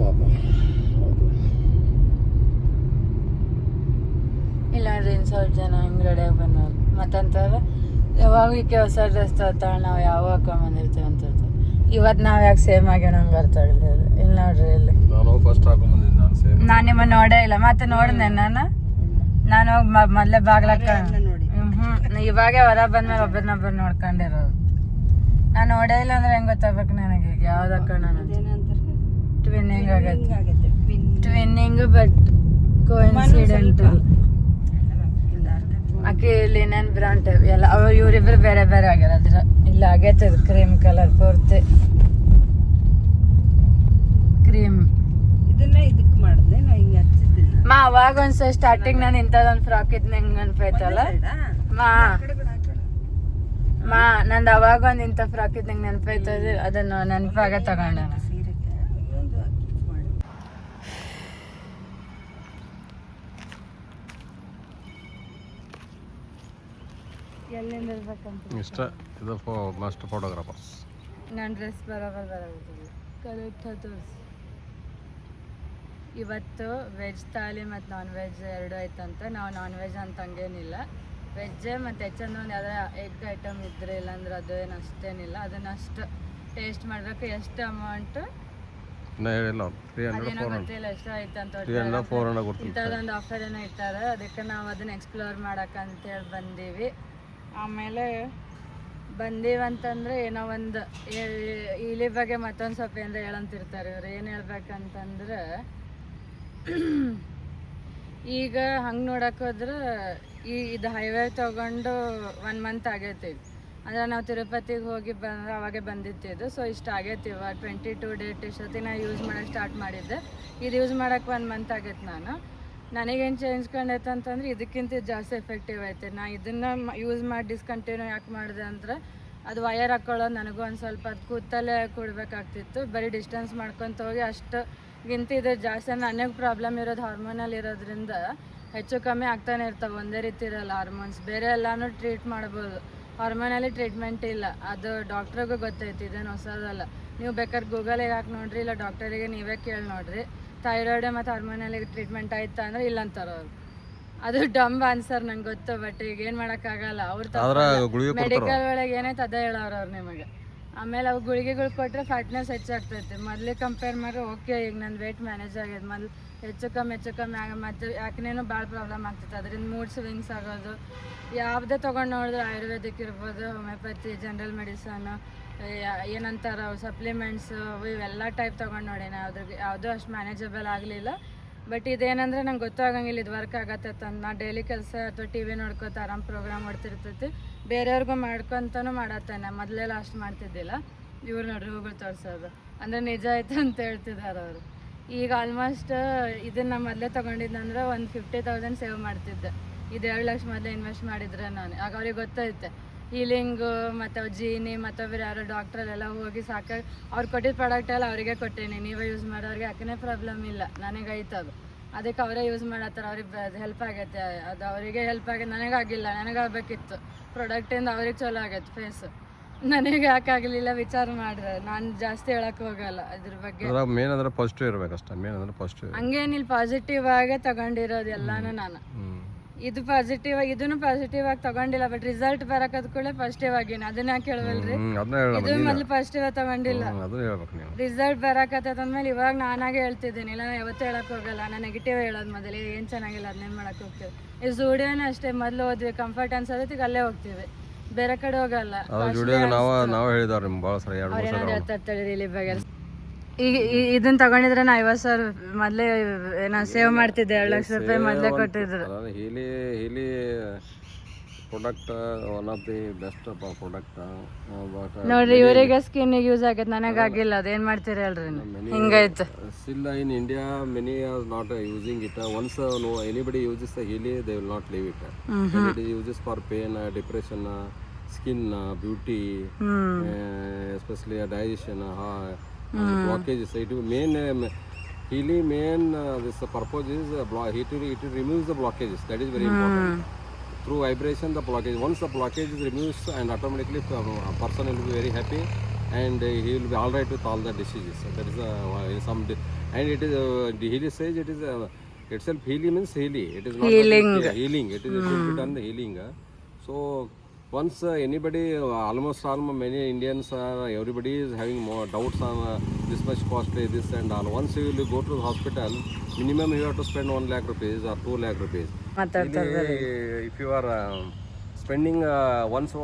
ಪಾಪ. ಇಲ್ಲ ನೋಡ್ರಿ ಇನ್ನು ಸ್ವಲ್ಪ ಜನ ಹಿಂಗೆ ರೆಡಿಯಾಗಿ ಬಂದವ್ರು ಮತ್ತಂತಾರೆ ಯಾವಾಗ ಈಕೆ ಹೊಸ ಡ್ರೆಸ್ ತರ್ತಾಳೆ ನಾವು ಯಾವಾಗ ಹಾಕೊಂಬಂದಿರ್ತೀವಿ ಅಂತ ಇವತ್ತು ನಾವು ಯಾಕೆ ಸೇಮ್ ಆಗ್ಯಾವ ನಂಗೆ ಅರ್ಥ ಆಗಲಿಲ್ಲ. ಇಲ್ಲಿ ನೋಡ್ರಿ ಇಲ್ಲಿ ನಾನು ಫಸ್ಟ್ ಹಾಕೊಂಬಂದಿದ್ದೆ ನಾನು ಸೇಮ್. ನಾನು ನಿಮ್ಮನ್ನು ನೋಡೇ ಇಲ್ಲ ಮತ್ತೆ ನೋಡಿದೆ ನಾನು ಹೋಗಿ ಮೊದಲೇ ಬಾಗ್ಲಕ್ಕ ಇವಾಗೆ ಹೊರ ಬಂದ್ಮೇಲೆ ಒಬ್ಬರನ್ನೊಬ್ಬರು ನೋಡ್ಕೊಂಡಿರೋದು. ನಾನು ನೋಡೇ ಇಲ್ಲ ಅಂದ್ರೆ ಹೆಂಗೆ ಗೊತ್ತಾಗ್ಬೇಕು ನನಗೆ ಈಗ ಯಾವ್ದು ಹಾಕೋಣ ಟ್ವಿನ್ನಿಂಗ್ ಆಗತ್ತೆ. Twinning but coincidental. ಆಕೆ ಲಿನನ್ ಬ್ರಾಂಡ್ ಎಲ್ಲ ಇವರಿಬ್ರು ಬೇರೆ ಬೇರೆ ಆಗ್ಯಾರ. ಅದ್ರ ಇಲ್ಲ ಆಗೈತೆ ಕ್ರೀಮ್ ಕಲರ್ ಪೂರ್ತಿ ಕ್ರೀಮ್. ಇದನ್ನ ಇದಕ್ಕೆ ಮಾಡಿದೆ ನಾ ಹಿಂಗೆ ಹಚ್ಚಿದ್ದಿಲ್ಲ ಮಾ ಅವಾಗ ಒಂದ್ಸಲ ಸ್ಟಾರ್ಟಿಂಗ್ ನಾನು ಇಂಥದೊಂದು ಫ್ರಾಕ್ ಇದ್ ನಂಗೆ ನೆನಪೈತಲ್ಲ ಮಾ ನಂದು ಅವಾಗ ಒಂದು ಇಂಥ ಫ್ರಾಕ್ ಇದ್ ನಂಗೆ ನೆನಪೈತದ ಅದನ್ನು ನೆನಪಾಗ ತಗೊಂಡೆ ನಾನು. ಎಲ್ಲಿಂದ ಇರ್ಬೇಕಂತ ಇಷ್ಟ ಇದು ಮಸ್ಟ್ ಫೋಟೋಗ್ರಾಫರ್ಸ್. ನನ್ನ ಡ್ರೆಸ್ ಬರೋದಿಲ್ಲ ಕರೆಕ್ಟ್ ತೋರಿಸಿ. ಇವತ್ತು ವೆಜ್ ಥಾಲಿ ಮತ್ತು ನಾನ್ ವೆಜ್ ಎರಡು ಆಯ್ತಂತ. ನಾವು ನಾನ್ ವೆಜ್ ಅಂತ ಹಂಗೇನಿಲ್ಲ, ವೆಜ್ಜೇ ಮತ್ತು ಹೆಚ್ಚಂದು ಒಂದು ಯಾವುದೇ ಎಗ್ ಐಟಮ್ ಇದ್ರೆ ಇಲ್ಲಾಂದ್ರೆ ಅದು ಏನು ಅಷ್ಟೇನಿಲ್ಲ. ಅದನ್ನಷ್ಟು ಟೇಸ್ಟ್ ಮಾಡಬೇಕು. ಎಷ್ಟು ಅಮೌಂಟು ಅದೇನೋ ಗೊತ್ತಿಲ್ಲ ಎಷ್ಟು ಆಯ್ತು ಅಂತ. ಇಂಥದ್ದೊಂದು ಆಫರ್ ಏನೋ ಇಟ್ಟಾರೆ, ಅದಕ್ಕೆ ನಾವು ಅದನ್ನ ಎಕ್ಸ್ಪ್ಲೋರ್ ಮಾಡಕ್ಕಂತೇಳಿ ಬಂದೀವಿ. ಆಮೇಲೆ ಬಂದೀವಂತಂದ್ರೆ ಏನೋ ಒಂದು ಇಲ್ಲಿ ಬಗ್ಗೆ ಮತ್ತೊಂದು ಸ್ವಲ್ಪ ಏನಾರ ಹೇಳಂತಿರ್ತಾರೆ ಇವ್ರು. ಏನು ಹೇಳ್ಬೇಕಂತಂದ್ರೆ ಈಗ ಹಂಗೆ ನೋಡಕ್ಕೆ ಹೋದ್ರೆ ಇದು ಹೈವೇ ತೊಗೊಂಡು 1 ಮಂತ್ ಆಗೈತಿ. ಅಂದ್ರೆ ನಾವು ತಿರುಪತಿಗೆ ಹೋಗಿ ಬಂದ್ರೆ ಅವಾಗೆ ಬಂದಿತ್ತಿದ್ದು. ಸೊ ಇಷ್ಟ ಆಗೈತಿ ಇವಾಗ 22 ಡೇಟ್ ಇಷ್ಟೊತ್ತಿಗೆ ನಾ ಯೂಸ್ ಮಾಡೋಕ್ಕೆ ಸ್ಟಾರ್ಟ್ ಮಾಡಿದ್ದೆ. ಇದು ಯೂಸ್ ಮಾಡೋಕ್ಕೆ 1 ಮಂತ್ ಆಗೈತೆ. ನನಗೇನು ಚೇಂಜ್ಕೊಂಡೈತೆ ಅಂತಂದ್ರೆ ಇದಕ್ಕಿಂತ ಜಾಸ್ತಿ ಎಫೆಕ್ಟಿವ್ ಐತೆ. ನಾ ಇದನ್ನು ಯೂಸ್ ಮಾಡಿ ಡಿಸ್ಕಂಟಿನ್ಯೂ ಯಾಕೆ ಮಾಡಿದೆ ಅಂದ್ರೆ ಅದು ವಯರ್ ಹಾಕ್ಕೊಳ್ಳೋದು ನನಗೂ ಒಂದು ಸ್ವಲ್ಪ ಅದು ಕೂತಲ್ಲೇ ಕೊಡಬೇಕಾಗ್ತಿತ್ತು. ಬರೀ ಡಿಸ್ಟೆನ್ಸ್ ಮಾಡ್ಕೊತ ಹೋಗಿ ಅಷ್ಟುಗಿಂತ ಇದು ಜಾಸ್ತಿ ನನಗೆ ಪ್ರಾಬ್ಲಮ್ ಇರೋದು ಹಾರ್ಮೋನಲ್ಲಿ ಇರೋದ್ರಿಂದ ಹೆಚ್ಚು ಕಮ್ಮಿ ಆಗ್ತಾನೆ ಇರ್ತಾವೆ. ಒಂದೇ ರೀತಿ ಇರೋಲ್ಲ ಹಾರ್ಮೋನ್ಸ್. ಬೇರೆ ಎಲ್ಲನೂ ಟ್ರೀಟ್ ಮಾಡ್ಬೋದು, ಹಾರ್ಮೋನಲ್ಲಿ ಟ್ರೀಟ್ಮೆಂಟ್ ಇಲ್ಲ. ಅದು ಡಾಕ್ಟ್ರಿಗೂ ಗೊತ್ತೈತಿ, ಇದೇನು ಹೊಸದಲ್ಲ. ನೀವು ಬೇಕಾದ್ರೆ ಗೂಗಲಿಗೆ ಹಾಕಿ ನೋಡ್ರಿ, ಇಲ್ಲ ಡಾಕ್ಟರಿಗೆ ನೀವೇ ಕೇಳಿ ನೋಡ್ರಿ ಥೈರಾಯ್ಡ್ ಮತ್ತು ಹಾರ್ಮೋನಲ್ಲಿ ಟ್ರೀಟ್ಮೆಂಟ್ ಆಯ್ತಾ ಅಂದ್ರೆ ಇಲ್ಲ ಅಂತಾರೆ ಅವ್ರು. ಅದು ಡಂಬ್ ಆನ್ಸರ್ ನಂಗೆ ಗೊತ್ತು, ಬಟ್ ಈಗ ಏನು ಮಾಡೋಕ್ಕಾಗಲ್ಲ. ಅವ್ರು ಮೆಡಿಕಲ್ ಒಳಗೆ ಏನೈತೆ ಅದೇ ಹೇಳೋರು ಅವ್ರು ನಿಮಗೆ. ಆಮೇಲೆ ಅವು ಗುಳಿಗೆಗಳು ಕೊಟ್ಟರೆ ಫ್ಯಾಟ್ನೆಸ್ ಹೆಚ್ಚಾಗ್ತೈತಿ. ಮೊದಲೇ ಕಂಪೇರ್ ಮಾಡಿದ್ರೆ ಓಕೆ, ಈಗ ನನ್ನ ವೆಯ್ಟ್ ಮ್ಯಾನೇಜ್ ಆಗ್ಯದ. ಮೊದಲು ಹೆಚ್ಚು ಕಮ್ಮಿ ಆಗ ಮತ್ತು ಯಾಕನೇನು ಭಾಳ ಪ್ರಾಬ್ಲಮ್ ಆಗ್ತೈತೆ. ಅದರಿಂದ ಮೂಡ್ ಸ್ವಿಂಗ್ಸ್ ಆಗೋದು. ಯಾವುದೇ ತೊಗೊಂಡು ನೋಡಿದ್ರೆ ಆಯುರ್ವೇದಿಕ್ ಇರ್ಬೋದು, ಹೋಮಿಯೋಪತಿ, ಜನರಲ್ ಮೆಡಿಸನ್, ಏನಂತಾರ ಸಪ್ಲಿಮೆಂಟ್ಸು, ಇವೆಲ್ಲ ಟೈಪ್ ತೊಗೊಂಡು ನೋಡೇನೆ. ಯಾವುದೂ ಅಷ್ಟು ಮ್ಯಾನೇಜಬಲ್ ಆಗಲಿಲ್ಲ. ಬಟ್ ಇದೇನಂದ್ರೆ ನಂಗೆ ಗೊತ್ತಾಗಂಗಿಲ್ಲ ಇದು ವರ್ಕ್ ಆಗತ್ತೆ ಅಂತ. ನಾ ಡೈಲಿ ಕೆಲಸ ಅಥವಾ ಟಿ ವಿ ನೋಡ್ಕೊತ ಆರಾಮ್ ಪ್ರೋಗ್ರಾಮ್ ಮಾಡ್ತಿರ್ತೈತಿ. ಬೇರೆಯವ್ರಿಗೂ ಮಾಡ್ಕೊತಾನು ಮಾಡತ್ತೇನೆ. ಮೊದಲೆಲ್ಲ ಅಷ್ಟು ಮಾಡ್ತಿದ್ದಿಲ್ಲ. ಇವ್ರು ನೋಡ್ರಿ ಹೂಗಳು ತೋರಿಸೋದು ಅಂದರೆ ನಿಜ ಆಯ್ತು ಅಂತ ಹೇಳ್ತಿದ್ದಾರೆ ಅವರು. ಈಗ ಆಲ್ಮೋಸ್ಟ್ ಇದನ್ನು ಮೊದಲೇ ತೊಗೊಂಡಿದ್ದಂದ್ರೆ ಒಂದು 50,000 ಸೇವ್ ಮಾಡ್ತಿದ್ದೆ. ಇದು 2 ಲಕ್ಷ ಮೊದಲೇ ಇನ್ವೆಸ್ಟ್ ಮಾಡಿದ್ರೆ ನಾನು. ಆಗ ಅವ್ರಿಗೆ ಗೊತ್ತೈತೆ ಹೀಲಿಂಗು ಮತ್ತು ಜೀನಿ ಮತ್ತೊಬ್ಬರು ಯಾರೋ ಡಾಕ್ಟ್ರಲ್ಲೆಲ್ಲ ಹೋಗಿ ಸಾಕಾಗಿ ಅವ್ರು ಕೊಟ್ಟಿದ್ದ ಪ್ರಾಡಕ್ಟ್ ಎಲ್ಲ ಅವರಿಗೆ ಕೊಟ್ಟೇನಿ. ನೀವೇ ಯೂಸ್ ಮಾಡೋರಿಗೆ ಯಾಕನೇ ಪ್ರಾಬ್ಲಮ್ ಇಲ್ಲ, ನನಗೈತೆ ಅದು. ಅದಕ್ಕೆ ಅವರೇ ಯೂಸ್ ಮಾಡತ್ತಾರೆ. ಅವ್ರಿಗೆ ಹೆಲ್ಪ್ ಆಗೈತೆ. ಅದು ಅವರಿಗೆ ಹೆಲ್ಪ್ ಆಗೈತೆ, ನನಗಾಗಿಲ್ಲ. ನನಗಾಗಬೇಕಿತ್ತು ಪ್ರಾಡಕ್ಟಿಂದ. ಅವ್ರಿಗೆ ಚಲೋ ಆಗೈತೆ ಫೇಸ್, ನನಗೆ ಯಾಕಾಗಲಿಲ್ಲ ವಿಚಾರ ಮಾಡ್ರೆ. ನಾನು ಜಾಸ್ತಿ ಹೇಳಕ್ಕೆ ಹೋಗಲ್ಲ ಅದ್ರ ಬಗ್ಗೆ. ಮೇನ್ ಅಂದ್ರೆ ಪಾಸಿಟಿವ್ ಇರಬೇಕಷ್ಟೇ. ಮೇನ್ ಅಂದ್ರೆ ಪಾಸಿಟಿವ್. ಹಂಗೇನಿಲ್ಲ, ಪಾಸಿಟಿವ್ ಆಗೇ ತಗೊಂಡಿರೋದು ಎಲ್ಲಾನು ನಾನು. ಇದು ಪಾಸಿಟಿವ್ ಆಗಿ, ಇದನ್ನು ಪಾಸಿಟಿವ್ ಆಗಿ ತಗೊಂಡಿಲ್ಲ. ಬಟ್ ರಿಸಲ್ಟ್ ಬರಕದ ಕೂಡ ಪಾಸಿಟಿವ್ ಆಗಿನ. ಅದನ್ನ ಯಾಕೆ ಹೇಳ್ವಲ್ರಿ? ಇದು ಮೊದಲು ಪಾಸಿಟಿವ್ ಆಗಿ ತಗೊಂಡಿಲ್ಲ. ರಿಸಲ್ಟ್ ಬರಕತ್ತಂದ್ಮೇಲೆ ಇವಾಗ ನಾನಾಗೆ ಹೇಳ್ತಿದ್ದೀನಿ. ಇಲ್ಲ ನಾನು ಯಾವತ್ತೂ ಹೇಳಕ್ ಹೋಗಲ್ಲ. ನಾನು ನೆಗೆಟಿವ್ ಹೇಳೋದು ಮೊದಲೇ. ಏನು ಚೆನ್ನಾಗಿಲ್ಲ ಅದನ್ನೇನು ಮಾಡಕ್ಕೆ ಹೋಗ್ತೀವಿ. ಈ ಸ್ಟುಡಿಯೋನೇ ಅಷ್ಟೇ, ಮೊದಲು ಹೋದ್ವಿ ಕಂಫರ್ಟ್ ಅನ್ಸೋದೈತಿ, ಈಗ ಅಲ್ಲೇ ಹೋಗ್ತೀವಿ, ಬೇರೆ ಕಡೆ ಹೋಗಲ್ಲ. ಇಲ್ಲಿ ಬಗ್ಗೆ ಈಗ ಇದನ್ನ ತಗೊಂಡಿದ್ರೆ ನಾ 50,000 ಮೊದಲೇ ನಾನು ಸೇವ್ ಮಾಡ್ತಿದ್ದೆ. 2 ಲಕ್ಷ ರೂಪಾಯಿ ಮೊದಲೇ ಕೊಟ್ಟಿದ್ರು. ಹೀಲಿ product one of the best product. ನೋಡ್ರಿ ಇವರಿಗೆ ಸ್ಕಿನ್ನಿಗೆ ಯೂಸ್ ಆಗೈತೆ, ನನಗಾಗಿಲ್ಲ. ಅದೇನು ಮಾಡ್ತೀರಿ ಹೇಳ್ರಿ, ಹಿಂಗಾಯ್ತು. Still in India many are not using it. Once anybody uses the Healy, they will not leave it. And it is uses for pain, depression, skin, beauty, especially digestion, blockages. It main Healy main this purpose is it removes the blockages. That is very important. Through vibration the blockage, once the blockage is removed, and automatically a person will be very happy and he will be all right with all the diseases. There is some And it is the Healy says it is itself Healy means Healy. It is not Healing. healing. It is it will be done healing. So once anybody, almost many Indians are, everybody is having more doubts on this much costly, this and all. Once you will go to the hospital, minimum you have to spend 1 lakh rupees or 2 lakh rupees. ಮಾತಾಡ್ತಾರೆ. If you are spending once,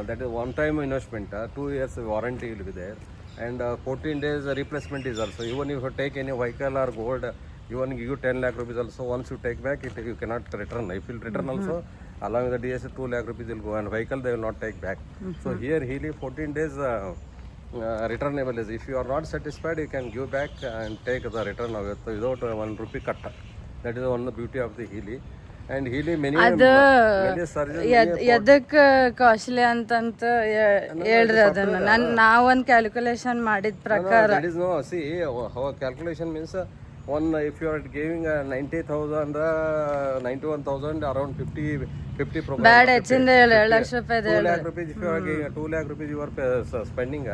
that is one time investment, 2 years warranty will be there, and 14 days replacement is also. Even if you take any vehicle or gold, even give you 10 lakh rupees also. Once you take back it, you cannot return. If you return also, along with the DS 2 lakh rupees will go, and vehicle they will not take back. So here Healy 14 days returnable is. If you are not satisfied, you can give back and take the return of it without 1 rupee cut. That is one of the beauty of the Healy. And Healy many surgeons. ಎದಕ್ಕೆ costly ಅಂತಂತ ಹೇಳ್ರಿ ಅದನ್ನ. ನಾವೊಂದು calculation ಮಾಡಿದ ಪ್ರಕಾರ That is no, see, our calculation means one, if you are giving 90,000, 91,000, around 50 programs. ಬ್ಯಾಡ ಹೆಚ್ಚಿಂದ ಹೇಳಿ 2 ಲಕ್ಷ ರೂಪಾಯಿ 2 lakh rupees, if you are giving 2 lakh rupees, you are spending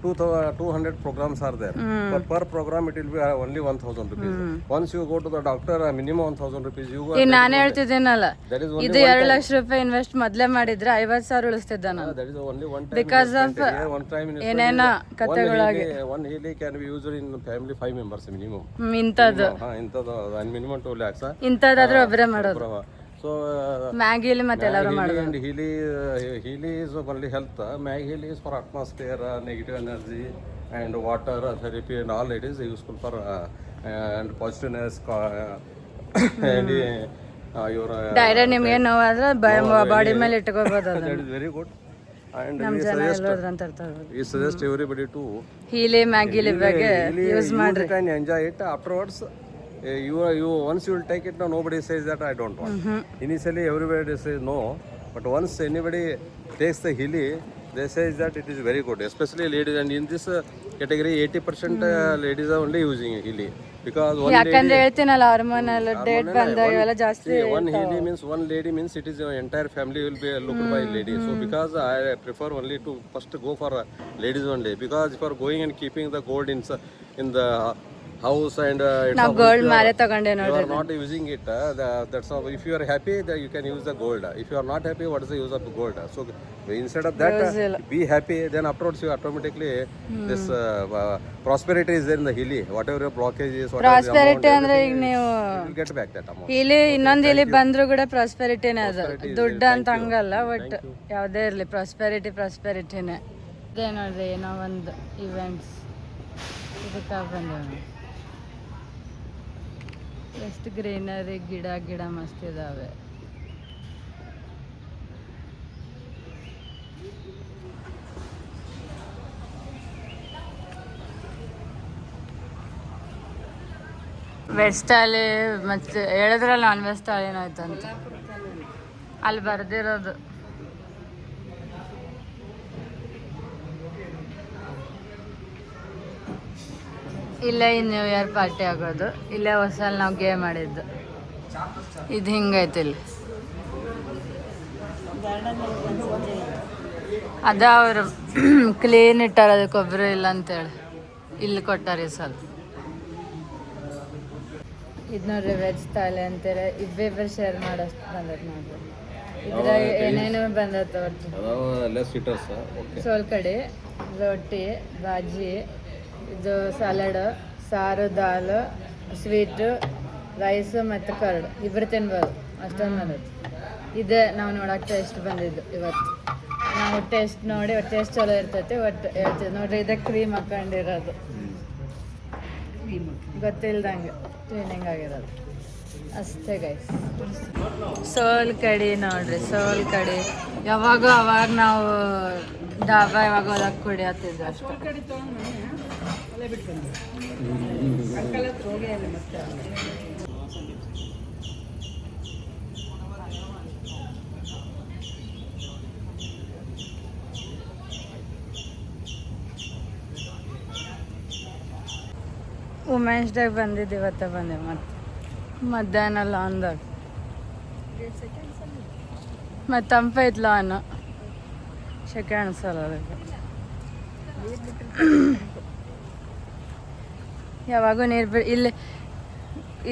200 programs are there. But per program it will be only 1,000 rupees. Once you go to the doctor, minimum 1,000 rupees. You go. ಈಗ ನಾನು ಹೇಳ್ತಿದ್ದೀನಲ್ಲ, That is only ಇದು 2 ಲಕ್ಷ ರೂಪಾಯಿ invest ಮೊದಲೇ ಮಾಡಿದ್ರೆ 50,000 ಉಳಿಸ್ತಿದ್ದ ನಾನು. that is only one time. Because of one time ಏನೇನೋ ಕಥೆಗಳಾಗಿ one Healy can be used in family 5 members minimum. ಇಂಥದ್ದು ಇಂಥದ್ದು minimum 2 lakhs. ಇಂಥದ್ದಾದ್ರೆ ಒಬ್ಬರೇ ಮಾಡೋದು. So ಮ್ಯಾಗಿಲಿ ಮತ್ತೆ ಎಲ್ಲರೂ ಮಾಡೋದು. and Healy is only health. Mag Healy is for atmosphere, negative energy, and water therapy, and all. It is useful for and positiveness and your. Direct ನಿಮ್ಗೆ ನೋವಾದ್ರೆ body ಮೇಲೆ ಇಟ್ಕೋಬಹುದು. That is very good. And ನಮ್ಮ ಜನ ಎಲ್ಲೋದ್ರ ಅಂತ ಇರ್ತಾರೆ. we suggest everybody to ಹೀಲಿ ಮ್ಯಾಗಿಲಿ ಬಗ್ಗೆ use ಮಾಡ್ರಿ. and enjoy it. Afterwards, you once you will take it, now nobody says that I don't want. Initially everybody says no, but once anybody takes the Healy, they say that it is very good, especially ladies. And in this category 80% ladies are only using Healy, because ಯಾಕಂದ್ರೆ ಹೇಳ್ತೀನಲ್ಲ hormonal date ಬಂದಾಗ ಇವೆಲ್ಲ ಜಾಸ್ತಿ. one Healy means one lady means it is your entire family will be looked by lady. So because I prefer only to first go for ladies only, because if you are going and keeping the gold in the house and ನಾವು gold ಮಾರೇ ತಗೊಂಡೆ you ನೋಡ್ರಿ. are not using it, that's all. If you are happy, that you can use the gold. If you are not happy, what is the use of the gold? So instead of that, be happy, then afterwards you automatically this prosperity is there in the Healy. Whatever your blockage is, whatever prosperity ಅಂದ್ರೆ ಈಗ ನೀವು you will get back that amount. ಇಲ್ಲಿ ಇನ್ನೊಂದು ಇಲ್ಲಿ ಬಂದ್ರು ಕೂಡ ಪ್ರಾಸ್ಪೆರಿಟಿನೇ ಅದು, ದುಡ್ಡು ಅಂತ ಹಂಗಲ್ಲ. ಬಟ್ ಯಾವುದೇ ಇರಲಿ ಪ್ರಾಸ್ಪೆರಿಟಿನೇ. ಇದೇ ನೋಡ್ರಿ ಏನೋ ಒಂದು ಇವೆಂಟ್ಸ್ ಇದಕ್ಕೆ ಬಂದೇವೆ. ಎಷ್ಟು ಗ್ರೀನರಿ, ಗಿಡ ಮಸ್ತ್ ಇದಾವೆ. ವೆಸ್ಟ್ ಅಲ್ಲಿ ಮತ್ತೆ ಹೇಳಿದ್ರಲ್ಲ ನಾನ್ ವೆಸ್ಟ್ ಅಲ್ಲಿ ಏನಾಯ್ತಂತ ಅಲ್ಲಿ ಬರ್ದಿರೋದು. ಇಲ್ಲೇ ಈ ನ್ಯೂ ಇಯರ್ ಪಾರ್ಟಿ ಆಗೋದು, ಇಲ್ಲೇ ಹೊಸಲ್ಲಿ ನಾವು ಗೇಮ್ ಆಡಿದ್ದು. ಇದು ಹಿಂಗೈತೆ ಇಲ್ಲಿ. ಅದ ಅವರು ಕ್ಲೀನ್ ಇಟ್ಟಾರ, ಅದಕ್ಕೊಬ್ಬರು ಇಲ್ಲ ಅಂತೇಳಿ ಇಲ್ಲಿ ಕೊಟ್ಟಾರ ಈ ಸಲ. ಇದು ನೋಡ್ರಿ ವೆಜ್ ಥಾಲಿ ಅಂತಾರೆ. ಇಬ್ಬಿಬ್ಬರು ಶೇರ್ ಮಾಡೋಷ್ಟು ಬಂದೈತೆ ನೋಡ್ರಿ. ಇದ್ರ ಏನೇನು ಬಂದೈತೆ ಒಟ್ಟು ಸೋಲ್ಕಡಿ, ರೊಟ್ಟಿ, ಬಾಜಿ, ಇದು ಸಲಾಡ್, ಸಾರು, ದಾಲ್, ಸ್ವೀಟು, ರೈಸು ಮತ್ತು ಕರ್ಡ್. ಇಬ್ಬರು ತಿನ್ಬೋದು, ಅಷ್ಟೊಂದು ಬಂದೈತೆ. ಇದೇ ನಾವು ನೋಡೋಕೆ ಟೇಸ್ಟ್ ಬಂದಿದ್ದು ಇವತ್ತು. ನಾವು ಟೇಸ್ಟ್ ನೋಡಿ ಟೇಸ್ಟ್ ಚಲೋ ಇರ್ತೈತಿ ಒಟ್ಟು ಹೇಳ್ತೀವಿ ನೋಡ್ರಿ. ಇದೇ ಕ್ರೀಮ್ ಹಾಕೊಂಡಿರೋದು, ಗೊತ್ತಿಲ್ದಂಗೆ ಕ್ಲೀನಿಂಗ್ ಆಗಿರೋದು ಅಷ್ಟೇ ಗೈಸ್. ಸೋಲ್ ಕಡಿ ನೋಡ್ರಿ, ಸೋಲ್ ಕಡಿ ಯಾವಾಗ ಅವಾಗ ನಾವು ಡಾಬಾ ಯಾವಾಗ ಹೋದಾಗ ಕುಡಿಯತ್ತಿದ್ವಿ ಅಷ್ಟೇ. ವುಮೆನ್ಸ್ ಡೇ ಬಂದಿದ್ದು ಇವತ್ತ ಬಂದೆ. ಮತ್ತೆ ಮಧ್ಯಾಹ್ನ ಲಾನ್ದಾಗ ಮತ್ತು ತಂಪೈತ್ ಲಾನು, ಶೆಕೆ ಅನ್ಸಲ್ಲ ಅದಕ್ಕೆ. ಯಾವಾಗೂ ನೀರು ಇಲ್ಲಿ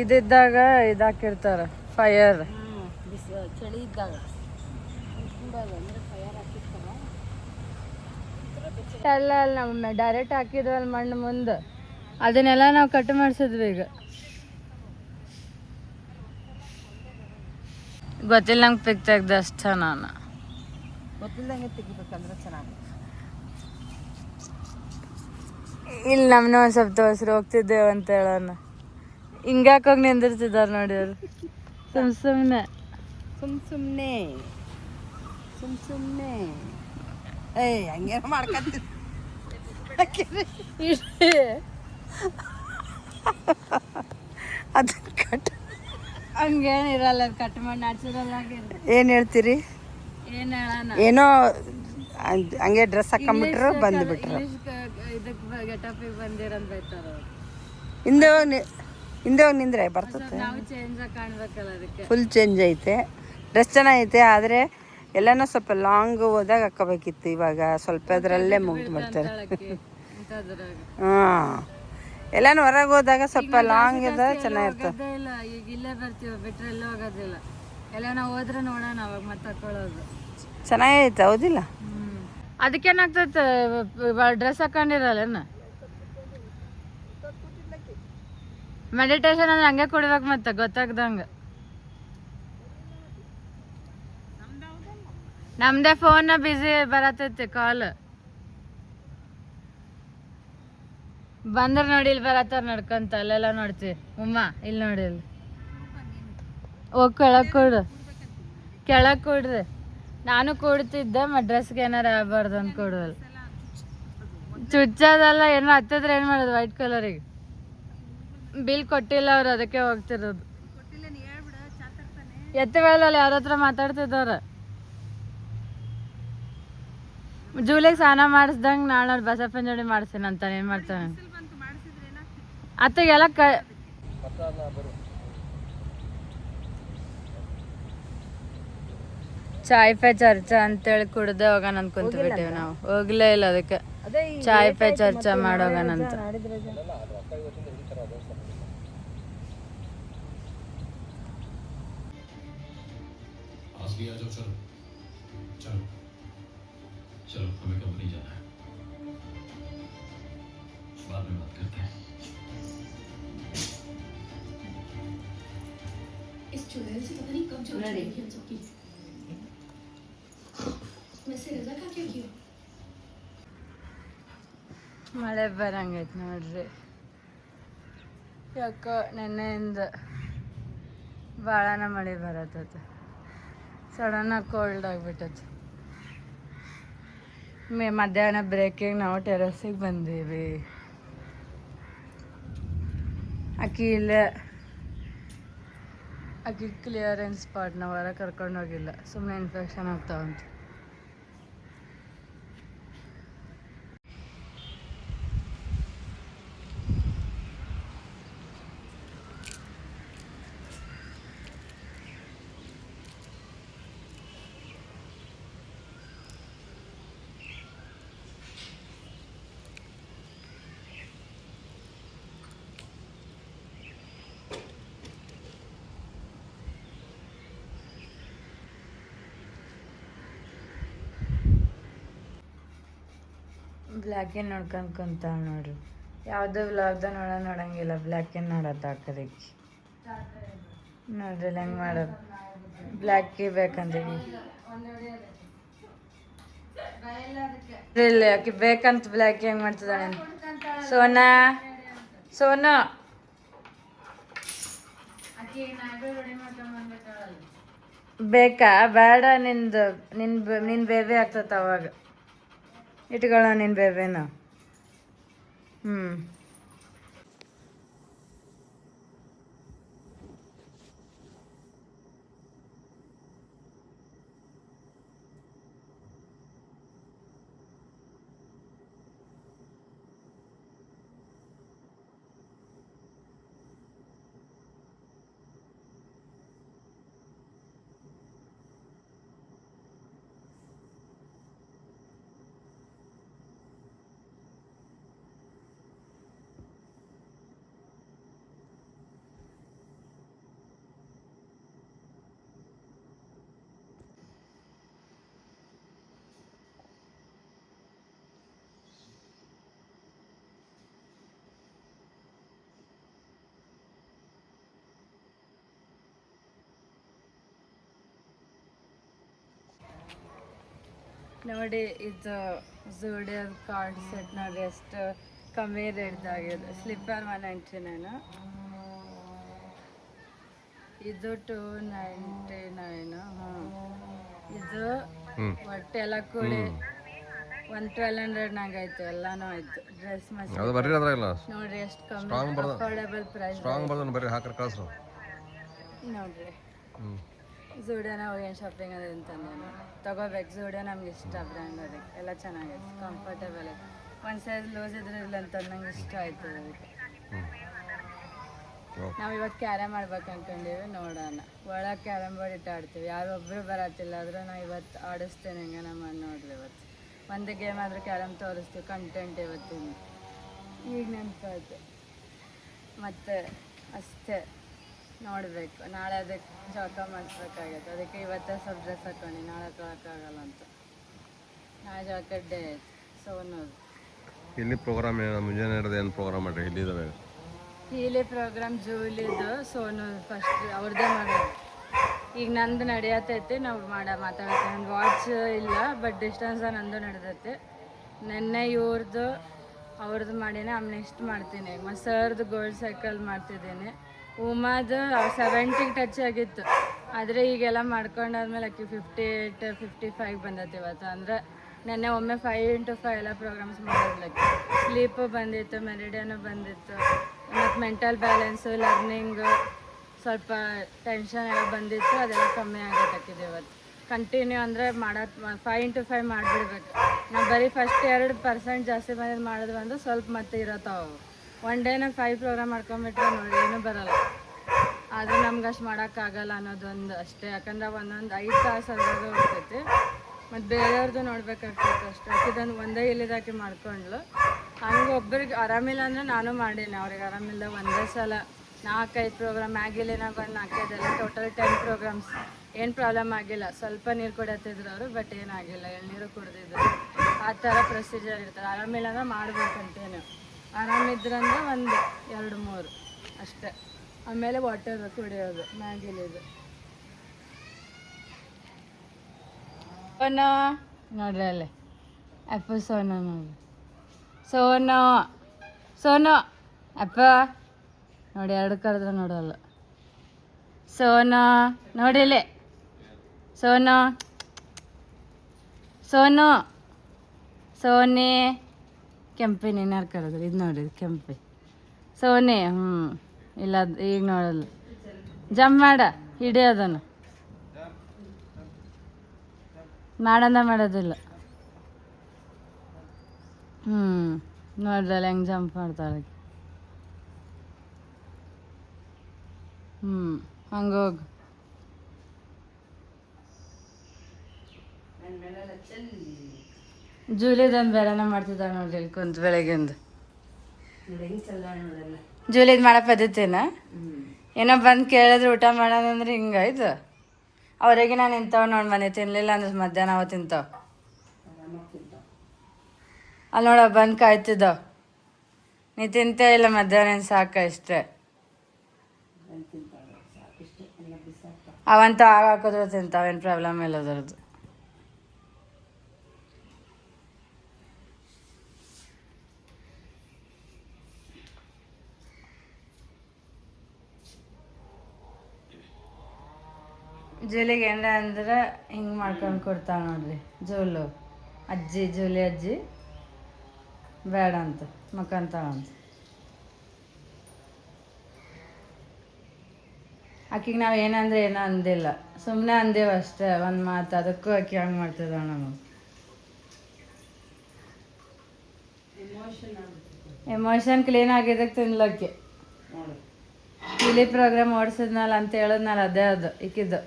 ಇದ್ದಾಗ ಇದಾಕಿರ್ತಾರೆ ಫೈರ್. ಚಳಿ ಇದ್ದಾಗ ಅಂದ್ರೆ ಫೈರ್ ಹಾಕಿರ್ತಾರ. ಅಲ್ಲ ಅಲ್ಲ ನಾವು ಡೈರೆಕ್ಟ್ ಹಾಕಿದ್ವಲ್ಲ ಮಣ್ಣು ಮುಂದೆ, ಅದನ್ನೆಲ್ಲ ನಾವು ಕಟ್ ಮಾಡಿಸಿದ್ವಿ. ಈಗ ಗೊತ್ತಿಲ್ಲ ನಂಗೆ ಪಿಕ್ ತೆಗ್ದು ಅಷ್ಟೇ. ನಾನು ಗೊತ್ತಿಲ್ಲದಂಗೆ ತೆಗಿಬೇಕಂದ್ರೆ ಚೆನ್ನಾಗಿ. ಇಲ್ಲಿ ನಮ್ಮನ್ನ ಒಂದು ಸ್ವಲ್ಪ ತೋರಿಸ್ರು ಹೋಗ್ತಿದ್ದೇವೆ ಅಂತ ಹೇಳೋಣ. ಹಿಂಗ್ಯಾಕೆ ಹೋಗಿ ನಿಂದಿರ್ತಿದ್ದಾರೆ ನೋಡಿ ಅವರು ಸುಮ್ಮನೆ ಸುಮ್ಮನೆ ಏಯ್ ಹಂಗೇನು ಮಾಡ್ಕೊಂತೀವಿ. ಅದನ್ನ ಕಟ್ ಹಂಗೇನಿರಲ್ಲ, ಕಟ್ ಮಾಡಿ ನ್ಯಾಚುರಲ್ ಆಗಿ. ಏನು ಹೇಳ್ತೀರಿ? ಏನು ಹೇಳೋಣ, ಏನೋ ಹಂಗೆ ಡ್ರೆಸ್ ಹಾಕೊಂಬಿಟ್ರು ಬಂದುಬಿಟ್ರು. ಇದಕ್ಕೆ ಗೆಟಪಿಗೆ ಬಂದಿರಂತ ಬೈತಾರ ಅವ್ರು. ಹಿಂದೆ ಹೋಗಿ ನಿಂದ್ರೆ ಬರ್ತದೆ. ನಾವು ಚೇಂಜ್ ಆಗಿ ಕಾಣ್ಬೇಕಲ್ಲ, ಅದಕ್ಕೆ ಫುಲ್ ಚೇಂಜ್ ಐತೆ. ಡ್ರೆಸ್ ಚೆನ್ನಾಗೈತೆ, ಆದರೆ ಎಲ್ಲನೂ ಸ್ವಲ್ಪ ಲಾಂಗ್ ಹೋದಾಗ ಹಾಕೋಬೇಕಿತ್ತು. ಇವಾಗ ಸ್ವಲ್ಪ ಅದರಲ್ಲೇ ಮುಗಿದು ಬಿಡ್ತಾರೆ. ಹಾಂ, ಎಲ್ಲನೂ ಹೊರಗೆ ಹೋದಾಗ ಸ್ವಲ್ಪ ಲಾಂಗ್ ಇದ್ದಾಗ ಚೆನ್ನಾಗಿರ್ತದೆ. ಇಲ್ಲ, ಈಗ ಇಲ್ಲೇ ಬರ್ತೀವಿ, ಬಿಟ್ರೆ ಎಲ್ಲೂ ಹೋಗೋದಿಲ್ಲ. ಎಲ್ಲ ನಾವು ಹೋದ್ರೆ ನೋಡೋಣ ಅವಾಗ ಮತ್ತೆ ಹಾಕೊಳ್ಳೋದು. ಚೆನ್ನಾಗೈತೆ, ಹೌದಿಲ್ಲ? ಅದಕ್ಕೇನಾಗ್ತೈತೆ, ಡ್ರೆಸ್ ಹಾಕೊಂಡಿರಲ್ಲೇನು? ಮೆಡಿಟೇಷನ್ ಅಂದ್ರೆ ಹಂಗೆ ಕೊಡ್ಬೇಕು ಮತ್ತೆ ಗೊತ್ತಾಗ್ದಂಗೆ. ನಮ್ದೇ ಫೋನ್ ಬಿಸಿ ಬರತೈತಿ ಕಾಲ್. ಬಂದ್ರೆ ನೋಡಿ ಇಲ್ಲಿ ಬರತ್ತಾರ ನಡ್ಕೊಂತ, ಅಲ್ಲೆಲ್ಲ ನೋಡ್ತೀವಿ. ಇಲ್ಲಿ ನೋಡಿ, ಇಲ್ಲಿ ಹೋಗಿ ಕೆಳಗೆ ಕೊಡ್ರಿ. ನಾನು ಕೊಡ್ತಿದ್ದೆ, ಡ್ರೆಸ್ಗೆ ಏನಾರ ಆಗಬಾರ್ದು ಅಂತ ಕೊಡುವಲ್ಲ. ಚುಚ್ಚೋದಲ್ಲ, ಏನೋ ಹತ್ತಿದ್ರೆ ಏನು ಮಾಡೋದು? ವೈಟ್ ಕಲರಿಗೆ ಬಿಲ್ ಕೊಟ್ಟಿಲ್ಲ ಅವ್ರು, ಅದಕ್ಕೆ ಹೋಗ್ತಿರೋದು. ಎತ್ತುಗಳಲ್ಲಿ ಯಾರ ಹತ್ರ ಮಾತಾಡ್ತಿದ್ದವ್ರ. ಜೂಲಿಗೆ ಸ್ನಾನ ಮಾಡಿಸ್ದಂಗೆ ನಾಳೆ ನೋಡಿ ಬಸಪ್ಪನ ಜೋಡಿ ಮಾಡಿಸ್ತೀನಿ ಅಂತ. ಏನು ಮಾಡ್ತಾನೆ ಅತ್ತಗೆಲ್ಲ ಚಾಯ್ ಪೇ ಚರ್ಚಾ ಅಂತೇಳಿ ಕುಡ್ದೆ ಹೋಗೋಣ ಅನ್ಕೊಂತ ಬಿಟ್ಟೇವಿ ನಾವು. ಹೋಗ್ಲೇ ಇಲ್ಲ ಅದಕ್ಕೆ. ಚಾಯ್ ಪೇ ಚರ್ಚಾ ಮಾಡೋಗನಂತ. चलो हमें कंपनी जाना है, बाद में बात करते हैं। इस चुड़ैल से पता नहीं कब जो चुड़ैल की हम सबकी। वैसे रजा का क्या किया? ಮಳೆ ಬರಂಗೈತೆ ನೋಡ್ರಿ. ಯಾಕೋ ನೆನ್ನೆಯಿಂದ ಭಾಳನ ಮಳೆ ಬರತ್ತೈತೆ. ಸಡನ್ನಾಗಿ ಕೋಲ್ಡ್ ಆಗಿಬಿಟ್ಟೈತೆ. ಮಧ್ಯಾಹ್ನ ಬ್ರೇಕಿಗೆ ನಾವು ಟೆರಸಿಗೆ ಬಂದೀವಿ. ಆಕಿ ಕ್ಲಿಯರೆನ್ಸ್ ಸ್ಪಾಟ್ನ ಹೊರ ಕರ್ಕೊಂಡೋಗಿಲ್ಲ, ಸುಮ್ಮನೆ ಇನ್ಫೆಕ್ಷನ್ ಆಗ್ತಾವಂತ. ಬ್ಲ್ಯಾಕ್ ಆ್ಯಂಡ್ ನೋಡ್ಕೊಂತ ನೋಡ್ರಿ. ಯಾವುದೋ ವ್ಲಾಗ್ದಾಗ ನೋಡಂಗಿಲ್ಲ, ಬ್ಲ್ಯಾಕ್ ಆ್ಯಂಡ್ ನೋಡತ್ತ ಹಾಕೋದಕ್ಕೆ. ನೋಡ್ರಿ ಹೆಂಗೆ ಮಾಡೋದು. ಬ್ಲ್ಯಾಕೇ ಬೇಕಂತೀವಿ ಇಲ್ಲ, ಆಕೆ ಬೇಕಂತ ಬ್ಲ್ಯಾಕ್ ಹೆಂಗೆ ಮಾಡ್ತಿದ್ದಾಳೆ. ಸೋನಾ ಬೇಕಾ? ಬೇಡ, ನಿನ್ನ ಬೇಬಿ ಆಗ್ತೈತೆ ಅವಾಗ. ಇಟ್ಕೊಳ್ಳ ನಿನ್ನ ಬೇಬೇನ. ನೋಡಿ ಇದು ಝೋಡಿಯಲ್ ಕಾರ್ಡ್ ಸೆಟ್ ನೋಡ್ರಿ ಎಷ್ಟು ಕಮ್ಮಿ ರೇಟ್ದಾಗಿದೆ. ಸ್ಲಿಪ್ಪರ್ 199, ಇದು 299. ಇದು ಒಟ್ಟೆಲ್ಲ ಕೂಡಿ 1200 ಐತೆ. ಎಲ್ಲಾನು ಆಯ್ತು. ಡ್ರೆಸ್ ಮಸ್ತ್ ನೋಡ್ರಿ ಎಷ್ಟು ಕಮ್ಮಿ ಅಫೋರ್ಡಬಲ್ ಪ್ರೈಸ್ ನೋಡ್ರಿ. ಝೋಡಿಯೋನ ಏನು ಶಾಪಿಂಗ್ ಅದ ಅಂತಂದೇನು ತಗೋಬೇಕು. ಝೋಡಿಯೋ ನಮ್ಗೆ ಇಷ್ಟ ಬ್ರ್ಯಾಂಡ್ ಅದಕ್ಕೆ ಎಲ್ಲ ಚೆನ್ನಾಗೈತೆ, ಕಂಫರ್ಟೇಬಲ್ ಐತೆ. ಒಂದು ಸೈಜ್ ಲೂಸ್ ಇದ್ರೆ ಇಲ್ಲ ಅಂತ ನಂಗೆ ಇಷ್ಟ ಆಯ್ತು ಅದಕ್ಕೆ. ನಾವು ಇವತ್ತು ಕ್ಯಾರಮ್ ಆಡ್ಬೇಕು ಅನ್ಕೊಂಡಿವಿ, ನೋಡೋಣ. ಒಳಗೆ ಕ್ಯಾರಮ್ ಬೋರ್ಡ್ ಇಟ್ಟು ಆಡ್ತೀವಿ. ಯಾರು ಒಬ್ಬರು ಬರತ್ತಿಲ್ಲ ಆದ್ರೆ ನಾವು ಇವತ್ತು ಆಡಿಸ್ತೇನೆ. ಹೆಂಗೆ ನಮ್ಮ ನೋಡ್ರಿ ಇವತ್ತು ಒಂದು ಗೇಮ್ ಆದರೂ ಕ್ಯಾರಮ್ ತೋರಿಸ್ತೀವಿ. ಕಂಟೆಂಟ್ ಇವತ್ತಿನ ಈಗ ನೆನಪಾಯ್ತು. ಮತ್ತು ಅಷ್ಟೇ ನೋಡಬೇಕು. ನಾಳೆ ಅದಕ್ಕೆ ಜಳಕ ಮಾಡಿಸ್ಬೇಕಾಗೈತೆ. ಅದಕ್ಕೆ ಇವತ್ತೇ ಸ್ವಲ್ಪ ಡ್ರೆಸ್ ಹಾಕೊಂಡು ನಾಳೆ ತೊಗೊಳಕ್ಕಾಗಲ್ಲ ಅಂತ. ನಾಳೆ ಜಳಕ ಡೇ ಆಯ್ತು. ಸೊ ಅನ್ನೋದು ಇಲ್ಲಿ ಪ್ರೋಗ್ರಾಮ್ ಮುಂಜಾನೆ ಏನು ಪ್ರೋಗ್ರಾಮ್ ಮಾಡ್ರಿ? ಇಲ್ಲಿ ಪ್ರೋಗ್ರಾಮ್ ಜೂಲಿದು ಸೋನು ಫಸ್ಟ್ ಅವ್ರದ್ದೇ ಮಾಡೋದು. ಈಗ ನಂದು ನಡೆಯತೈತಿ. ನಾವು ಮಾತಾಡತ್ತೆ. ನಂದು ವಾಚ್ ಇಲ್ಲ, ಬಟ್ ಡಿಸ್ಟೆನ್ಸ್ ನಂದು ನಡೆದೈತೆ. ನೆನ್ನೆ ಅವ್ರದ್ದು ಮಾಡೀನಿ. ಆಮೇಲೆ ನೆಕ್ಸ್ಟ್ ಮಾಡ್ತೀನಿ. ಮತ್ತು ಸರ್ದು ಗೋಲ್ಡ್ ಸೈಕಲ್ ಮಾಡ್ತಿದ್ದೀನಿ. ಉಮಾದು 70 ಟಚ್ ಆಗಿತ್ತು. ಆದರೆ ಈಗೆಲ್ಲ ಮಾಡ್ಕೊಂಡಾದ್ಮೇಲೆ ಆಕೆ 58, 55 ಬಂದೈತಿ ಇವತ್ತು. ಅಂದರೆ ನೆನ್ನೆ ಒಮ್ಮೆ 5x5 ಎಲ್ಲ ಪ್ರೋಗ್ರಾಮ್ಸ್ ಮಾಡಿದ್ಲಕ್ಕೆ. ಸ್ಲೀಪು ಬಂದಿತ್ತು, ಮೆರಿಡಿಯನು ಬಂದಿತ್ತು, ಮತ್ತು ಮೆಂಟಲ್ ಬ್ಯಾಲೆನ್ಸು, ಲರ್ನಿಂಗು, ಸ್ವಲ್ಪ ಟೆನ್ಷನ್ ಎಲ್ಲ ಬಂದಿತ್ತು. ಅದೆಲ್ಲ ಕಮ್ಮಿ ಆಗತ್ತಾಕಿದೆ ಇವತ್ತು. ಕಂಟಿನ್ಯೂ ಅಂದರೆ 5x5 ಮಾಡಿಬಿಡ್ಬೇಕು. ನಾವು ಬರೀ ಫಸ್ಟ್ 2% ಜಾಸ್ತಿ ಬಂದಿದ್ದು ಮಾಡಿದ್ವಿ ಅಂದ್ರೆ ಸ್ವಲ್ಪ ಮತ್ತೆ ಇರತ್ತಾವು. ಒನ್ ಡೇನ 5 ಪ್ರೋಗ್ರಾಮ್ ಮಾಡ್ಕೊಂಬಿಟ್ರೆ ನೋಡಿ ಏನೂ ಬರೋಲ್ಲ. ಆದರೆ ನಮ್ಗೆ ಅಷ್ಟು ಮಾಡೋಕ್ಕಾಗಲ್ಲ ಅನ್ನೋದೊಂದು ಅಷ್ಟೇ. ಯಾಕಂದ್ರೆ ಒಂದೊಂದು 5 ತಾಸು ಅದ್ರಾಗ ಹೋಗ್ತೈತಿ. ಮತ್ತು ಬೇರೆಯವ್ರದ್ದು ನೋಡ್ಬೇಕಾಗ್ತೈತೆ ಅಷ್ಟೇ. ಇದೊಂದು ಒಂದೇ ಇಲ್ಲಿದಾಕಿ ಮಾಡ್ಕೊಂಡ್ಲು. ಹಂಗೆ ಒಬ್ಬರಿಗೆ ಆರಾಮಿಲ್ಲ ಅಂದರೆ ನಾನು ಮಾಡೀನಿ. ಅವ್ರಿಗೆ ಆರಾಮಿಲ್ಲ ಒಂದೇ ಸಲ 4-5 ಪ್ರೋಗ್ರಾಮ್ ಆಗಿಲ್ಲ. ಬಂದು 4-5 ಟೋಟಲ್ 10 ಪ್ರೋಗ್ರಾಮ್ಸ್. ಏನು ಪ್ರಾಬ್ಲಮ್ ಆಗಿಲ್ಲ. ಸ್ವಲ್ಪ ನೀರು ಕುಡಿಯತ್ತಿದ್ರು ಅವರು, ಬಟ್ ಏನಾಗಿಲ್ಲ. ಎಳ್ನೀರು ಕುಡ್ದಿದ್ರು. ಆ ಥರ ಪ್ರೊಸೀಜರ್ ಇರ್ತಾರೆ. ಆರಾಮಿಲ್ಲ ಅಂದ್ರೆ ಮಾಡ್ಬೇಕಂತೇನು. ಆರಾಮಿದ್ರಂದ್ರೆ 1, 2, 3 ಅಷ್ಟೇ. ಆಮೇಲೆ ವಾಟರ್ ಕುಡಿಯೋದು ಮ್ಯಾಗಿಲಿದು. ಸೋನು ನೋಡ್ರಿ ಅಲ್ಲೇ ಅಪ್ಪ ಸೋನು ನೋಡ್ರಿ. ಸೋನು ಅಪ್ಪ ನೋಡಿ 2 ಕರೆದ್ರೆ ನೋಡಲ್ಲ. ಸೋನು ನೋಡಿಲೆ. ಸೋನು ಸೋನಿ ಕೆಂಪಿ. ನೀನಾರು ಕರೆದ್ರಿ. ಇದು ನೋಡಿ ಕೆಂಪಿ ಸೋನಿ. ಇಲ್ಲ ಈಗ ನೋಡಲ್ಲ. ಜಂಪ್ ಮಾಡ, ಹಿಡಿಯೋದನ್ನು ಮಾಡೋದಿಲ್ಲ. ನೋಡ್ರಲ್ಲ ಹೆಂಗೆ ಜಂಪ್ ಮಾಡ್ತಾಳೆ. ಹಂಗೋಗಿ ಜೂಲಿದೊಂದು ಬೇರೆನ ಮಾಡ್ತಿದ್ದಾಳೆ ನೋಡ್ರಿ. ಇಲ್ಲಿ ಕುಂತ ಬೆಳಗ್ಗೆಂದು ಜೂಲಿದು ಮಾಡೋ ಪದ್ಧತಿನ ಏನೋ ಬಂದು ಕೇಳಿದ್ರೆ ಊಟ ಮಾಡೋದಂದ್ರೆ ಹಿಂಗಾಯ್ತು. ಅವ್ರಿಗೆ ನಾನು ಇಂಥವು ನೋಡಿ ಮನೆ ತಿನ್ನಲಿಲ್ಲ ಅಂದ್ರೆ ಮಧ್ಯಾಹ್ನ ಅವ ತಿಂತಾವ. ಅಲ್ಲಿ ನೋಡ ಬಂದು ಕಾಯ್ತಿದ್ದಾವ. ನೀ ತಿಂತೇ ಇಲ್ಲ ಮಧ್ಯಾಹ್ನ ಸಾಕ ಇಷ್ಟೇ. ಅವಂತ ಹಾಕಿದ್ರು ತಿಂತಾವ. ಏನು ಪ್ರಾಬ್ಲಮ್ ಇಲ್ಲ ಅದ್ರದ್ದು. ಜೂಲಿಗೆ ಏನ ಅಂದ್ರೆ ಹಿಂಗೆ ಮಾಡ್ಕೊಂಡು ಕೊಡ್ತಾಳೆ ನೋಡ್ರಿ. ಜೂಲಿ ಅಜ್ಜಿ ಬೇಡ ಅಂತ ಮಕ್ಕಂತಾಳಂತ. ಆಕಿಗೆ ನಾವು ಏನಂದ್ರೆ ಏನೋ ಅಂದಿಲ್ಲ, ಸುಮ್ಮನೆ ಅಂದೇವು ಅಷ್ಟೇ ಒಂದು ಮಾತು. ಅದಕ್ಕೂ ಆಕಿ ಹಂಗೆ ಮಾಡ್ತಿದ್ದಾಳೆ ನಮಗೆ. ಎಮೋಷನ್ ಕ್ಲೀನ್ ಆಗಿದ್ದಕ್ಕೆ ತಿನ್ಲಕ್ಕೆ. ಇಲ್ಲಿ ಪ್ರೋಗ್ರಾಮ್ ಓಡಿಸಿದ್ನಲ್ಲ ಅಂತ ಹೇಳಿದ್ನಲ್ಲ, ಅದೇ ಅದು ಈಕಿದ್ದು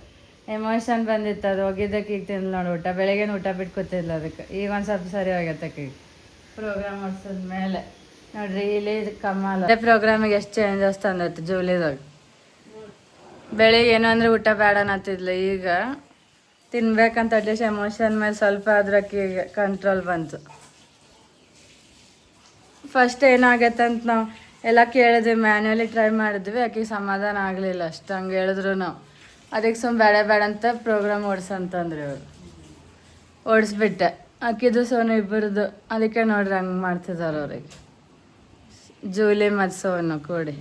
ಎಮೋಷನ್ ಬಂದಿತ್ತು. ಅದು ಹೋಗಿದ್ದಕ್ಕೆ ಈಗ ತಿಂದು ನೋಡಿ ಊಟ. ಬೆಳಗ್ಗೆನ ಊಟ ಬಿಟ್ಟು ಕೂತಿದ್ಲ ಅದಕ್ಕೆ. ಈಗ ಒಂದು ಸ್ವಲ್ಪ ಸರಿ ಹೋಗೈತೆ ಈಗ ಪ್ರೋಗ್ರಾಮ್ ಓಡಿಸಿದ್ಮೇಲೆ. ನೋಡ್ರಿ ಇಲ್ಲಿ ಕಮ್ಮಲ್ಲ. ಅದೇ ಪ್ರೋಗ್ರಾಮಿಗೆ ಎಷ್ಟು ಚೇಂಜಸ್ ತಂದೈತೆ ಜೂಲಿದಾಗ. ಬೆಳಿಗ್ಗೆ ಏನು ಅಂದರೆ ಊಟ ಬೇಡ ಅನ್ನತ್ತಿದ್ಲು. ಈಗ ತಿನ್ಬೇಕಂತ ಅಟ್ಲೀಸ್ಟ್ ಎಮೋಷನ್ ಮೇಲೆ ಸ್ವಲ್ಪ ಅದ್ರಕ್ಕೆ ಕಂಟ್ರೋಲ್ ಬಂತು. ಫಸ್ಟ್ ಏನಾಗೈತಂತ ನಾವು ಎಲ್ಲ ಕೇಳಿದ್ವಿ, ಮ್ಯಾನ್ಯಲಿ ಟ್ರೈ ಮಾಡಿದ್ವಿ. ಆಕೆಗೆ ಸಮಾಧಾನ ಆಗಲಿಲ್ಲ ಅಷ್ಟು. ಹಂಗೆ ಹೇಳಿದ್ರು ನಾವು. ಅದಕ್ಕೆ ಬೇಡ ಅಂತ ಪ್ರೋಗ್ರಾಮ್ ಓಡಿಸಂತಂದ್ರಿ ಅವರು. ಓಡಿಸ್ಬಿಟ್ಟೆ. ಆಕಿದು ಸೋನು ಇಬ್ಬರದು, ಅದಕ್ಕೆ ನೋಡ್ರಿ ಹಂಗೆ ಮಾಡ್ತಿದಾರ ಅವ್ರಿಗೆ. ಜೂಲಿ ಮತ್ತು ಸೋನು ಕೂಡಿ.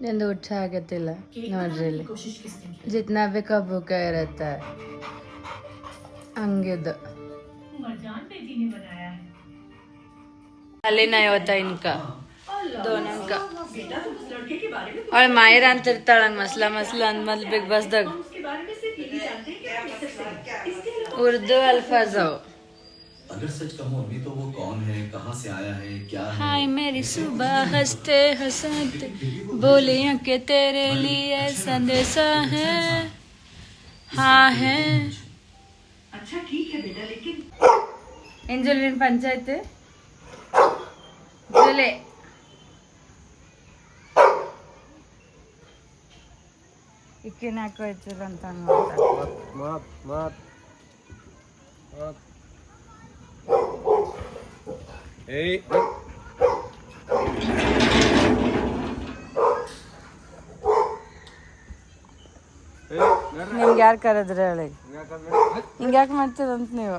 ನಿಂದು ಊಟ ಆಗತ್ತಿಲ್ಲ ನೋಡ್ರಿ ಇಲ್ಲಿ. ಜಿತ್ನಾ ಬಿ ಕಬ್ಬುಕ ಇರತ್ತೆ ಹಂಗಿದ್ದು. ಅಲ್ಲಿನ ಇವತ್ತ ಇನ್ಕ ದೋನಂಕ ಅವಳು ಮಾಯಿರ ಅಂತಿರ್ತಾಳ ಹಂಗ ಮಸ್ಲ ಅಂದ್ಮಲ್ ಬಿಗ್ ಬಾಸ್ದಾಗ. ಉರ್ದು ಅಲ್ಫಾಜ್ ಅವು. अगर सच कहूं अभी तो वो कौन है, कहाँ से आया है, क्या है? हाय मेरी सुबह हंसते हंसते बोलियां के तेरे लिए संदेशा है. हाँ है. अच्छा ठीक है बेटा, लेकिन इंजुलिन पंचायत जुले ಇಕ್ಕಿನ ಹಾಕೋಯ್ತಿಲ್ಲ ಅಂತ ನಿಮ್ಗೆ ಯಾರು ಕರೆದ್ರೆ ಹೇಳಿ, ಹಿಂಗ್ಯಾಕೆ ಮಾಡ್ತೀರಂತ ನೀವು.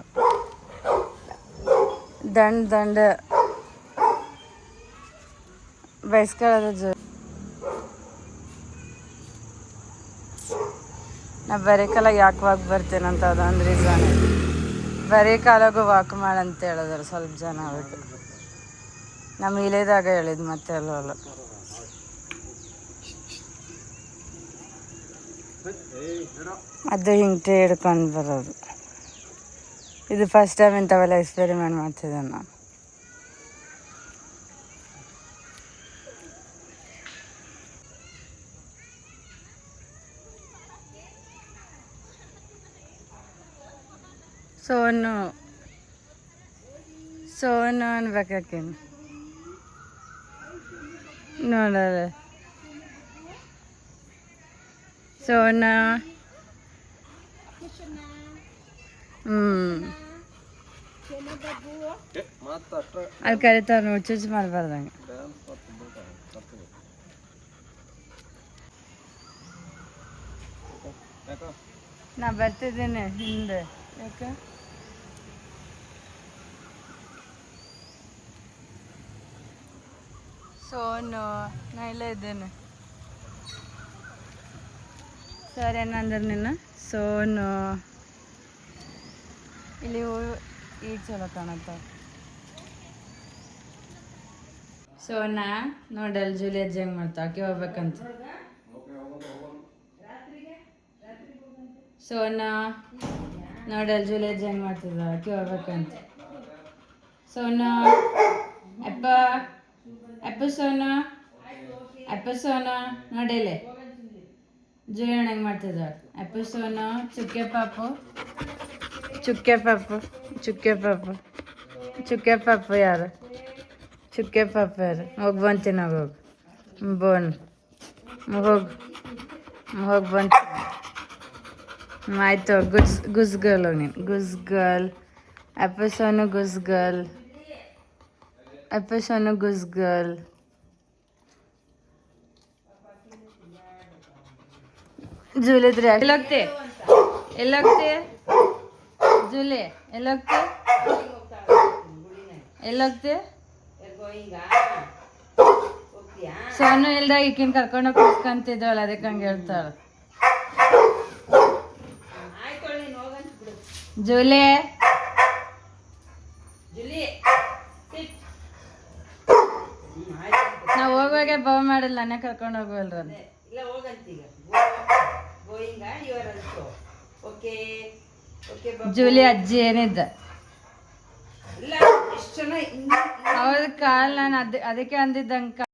ದಂಡ ಬಯಸ್ಕೊಳ್ಳೋದು ಜೋ. ನಾ ಬರೀ ಕಾಲಾಗ ಯಾಕೆ ವಾಕ್ ಬರ್ತೇನಂತ ಅದೊಂದು ರೀಸನ್. ಬರೀ ಕಾಲಾಗೂ ವಾಕ್ ಮಾಡಂತ ಹೇಳಿದ್ರು ಸ್ವಲ್ಪ ಜನ. ಅದಕ್ಕೆ ನಮ್ಮ ಇಲೇದಾಗ ಹೇಳಿದ್ ಮತ್ತೆ ಅಲ್ಲವಲ್ಲ. ಅದು ಹಿಂಗೆ ಹಿಡ್ಕೊಂಡು ಬರೋದು. ಇದು ಫಸ್ಟ್ ಟೈಮ್ ಇಂಥವೆಲ್ಲ ಎಕ್ಸ್ಪೆರಿಮೆಂಟ್ ಮಾಡ್ತಿದ್ದೆ ನಾನು. ಸೋನು ಅನ್ಬೇಕಾಕೇನು ನೋಡಲ್ಲ. ಸೋನ ಅಲ್ಲಿ ಕರಿತಾರ ನೋಡಿ, ಚುಚ್ ಮಾಡಬಾರ್ದಂಗೆ. ನಾ ಬರ್ತಿದ್ದೀನಿ ಹಿಂದೆ. ಯಾಕೆ ಸೋನು ನಾ ಇಲ್ಲೇ ಇದ್ದೇನೆ. ಸರ್ ಏನಂದ್ರೆ ನಿನ್ನ ಸೋನು ಇಲ್ಲಿ ಈಗ ಚಲೋ ಕಾಣತ್ತ. ಸೋನಾ ನೋಡಲ್ ಜೂಲಿ ಅಜ್ಜಿ ಹೆಂಗೆ ಮಾಡ್ತಾ ಆಕೆ ಹೋಗ್ಬೇಕಂತ. ಸೋನಾ ನೋಡಲ್ ಜೂಲಿ ಅಜ್ಜಿ ಹೆಂಗೆ ಮಾಡ್ತಿದ್ದ ಆಕೆ ಹೋಗ್ಬೇಕಂತ. ಸೋನಾ ಅಪ್ಪ ಅಪ್ಪ ಸೋನಾ ಅಪ್ಪ ಸೋನಾ ನೋಡಿಲೆ ಜೂಲಿ ಅಣ್ಣ ಹೆಂಗೆ ಮಾಡ್ತಿದ್ದ. ಅಪ್ಪ ಸೋನಾ ಚುಕ್ಕೆ ಪಾಪು ಚುಕ್ಕೆ ಪಾಪು ಚುಕ್ಕೆ ಪಾಪು ಚುಕ್ಕೆ ಪಾಪು ಯಾರು ಚುಕ್ಕೆ ಪಾಪು ಯಾರು. ಹೋಗಿ ಬಂತೀನಿ ಹೋಗಿ ಬೋನ್ ಹೋಗಿ ಬಂತೀನಿ. ಆಯ್ತು ಗುಸ್ ಗರ್ಲ್ ಹೋಗಿ ನೀನು ಗುಸ್ ಗರ್ಲ್. ಅಪ್ಪ ಸೋನು ಗುಸ್ ಗರ್ಲ್ ಅಪ್ಪ ಸೋನು ಗುಸ್ ಗರ್ಲ್. ಜೂಲಿದ್ರೆ ಎಲ್ಲೋಗ್ತೆ ಎಲ್ಲೋಗ್ತೆ ಜೂಲಿ ಎಲ್ಲೋಗ್ತೆ ಎಲ್ಲೋಗ್ತೆ. ಸೋನು ಇಲ್ದಾಗ ಈಕಿನ ಕರ್ಕೊಂಡು ಕೂತ್ಕೊಂತಿದ್ದವಲ್ಲ ಅದಕ್ಕೆ ಹಂಗೆ ಹೇಳ್ತಾಳೆ. ಜೂಲಿ ನಾವು ಹೋಗುವಾಗೆ ಬಾವ್ ಮಾಡಿಲ್ಲ, ನಾನೇ ಕರ್ಕೊಂಡು ಹೋಗುವಲ್ರ. ಜೂಲಿ ಅಜ್ಜಿ ಏನಿದ್ದ ಅವ್ರ ಕಾಲ್ ನಾನು ಅದಕ್ಕೆ ಅಂದಿದ್ದಂಗ